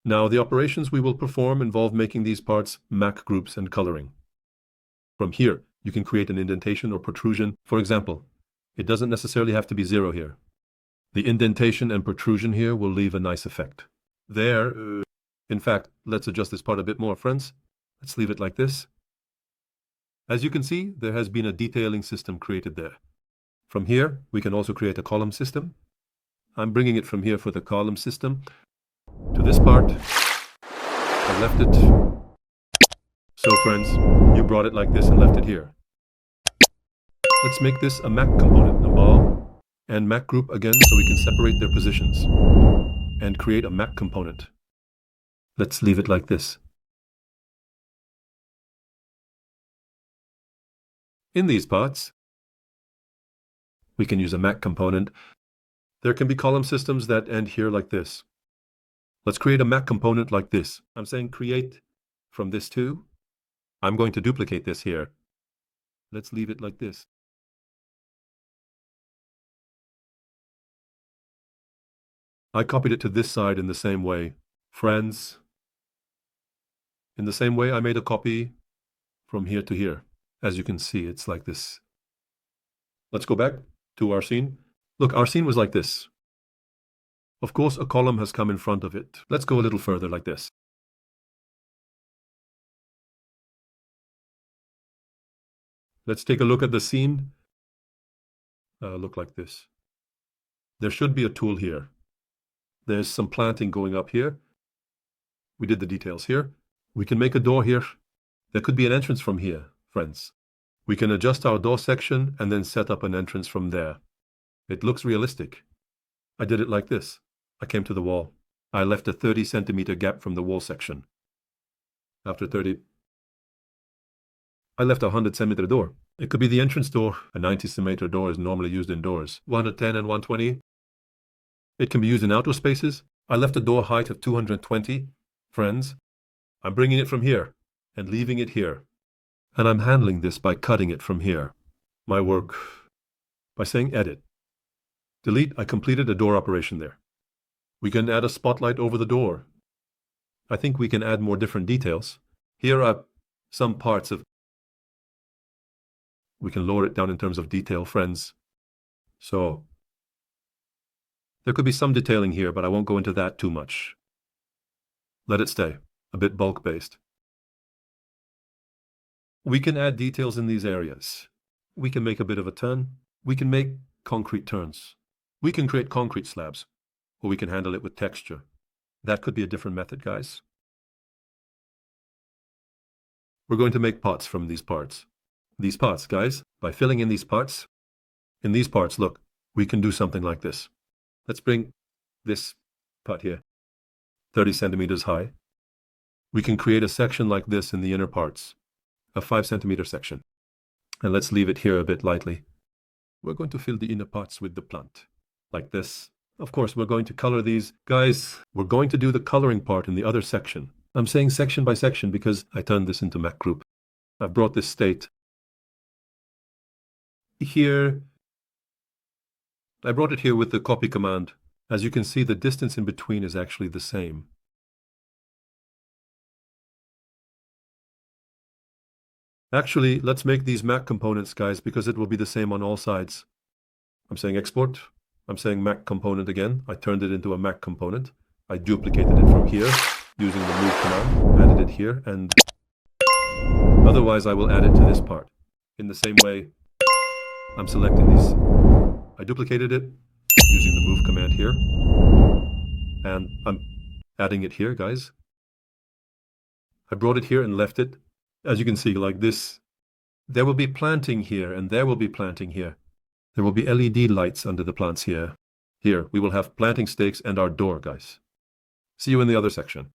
Now, the operations we will perform involve making these parts Mac groups and coloring. From here, you can create an indentation or protrusion. For example, it doesn't necessarily have to be 0 here. The indentation and protrusion here will leave a nice effect. In fact, let's adjust this part a bit more, friends. Let's leave it like this. As you can see, there has been a detailing system created there. From here, we can also create a column system. I'm bringing it from here for the column system to this part. I left it. So friends, you brought it like this and left it here. Let's make this a Mac component, a ball and Mac group again so we can separate their positions and create a Mac component. Let's leave it like this. In these parts, we can use a Mac component. There can be column systems that end here like this. Let's create a Mac component like this. I'm saying create from this too. I'm going to duplicate this here. Let's leave it like this. I copied it to this side in the same way. Friends, in the same way I made a copy from here to here. As you can see, it's like this. Let's go back to our scene. Look, our scene was like this. Of course, a column has come in front of it. Let's go a little further like this. Let's take a look at the scene. Look like this. There should be a tool here. There's some planting going up here. We did the details here. We can make a door here. There could be an entrance from here, friends. We can adjust our door section and then set up an entrance from there. It looks realistic. I did it like this. I came to the wall. I left a 30 centimeter gap from the wall section. After 30, I left a 100 centimeter door. It could be the entrance door. A 90 centimeter door is normally used indoors. 110 and 120. It can be used in outdoor spaces. I left a door height of 220. Friends, I'm bringing it from here and leaving it here. And I'm handling this by cutting it from here. My work, by saying edit. Delete, I completed a door operation there. We can add a spotlight over the door. I think we can add more different details. Here are some parts of... We can lower it down in terms of detail, friends. So, there could be some detailing here, but I won't go into that too much. Let it stay, a bit bulk-based. We can add details in these areas. We can make a bit of a turn. We can make concrete turns. We can create concrete slabs, or we can handle it with texture. That could be a different method, guys. We're going to make pots from these parts. These parts, guys, by filling in these parts, look, we can do something like this. Let's bring this pot here, 30 centimeters high. We can create a section like this in the inner parts, a 5 centimeter section. And let's leave it here a bit lightly. We're going to fill the inner parts with the plant, like this. Of course, we're going to color these. Guys, we're going to do the coloring part in the other section. I'm saying section by section because I turned this into Mac group. I've brought this state here. I brought it here with the copy command. As you can see, the distance in between is actually the same. Actually, let's make these Mac components, guys, because it will be the same on all sides. I'm saying export. I'm saying Mac component again. I turned it into a Mac component. I duplicated it from here using the move command, added it here, and otherwise I will add it to this part. In the same way, I'm selecting these. I duplicated it using the move command here, and I'm adding it here, guys. I brought it here and left it. As you can see, like this, there will be planting here, and there will be planting here. There will be LED lights under the plants here. Here, we will have planting stakes and our door, guys. See you in the other section.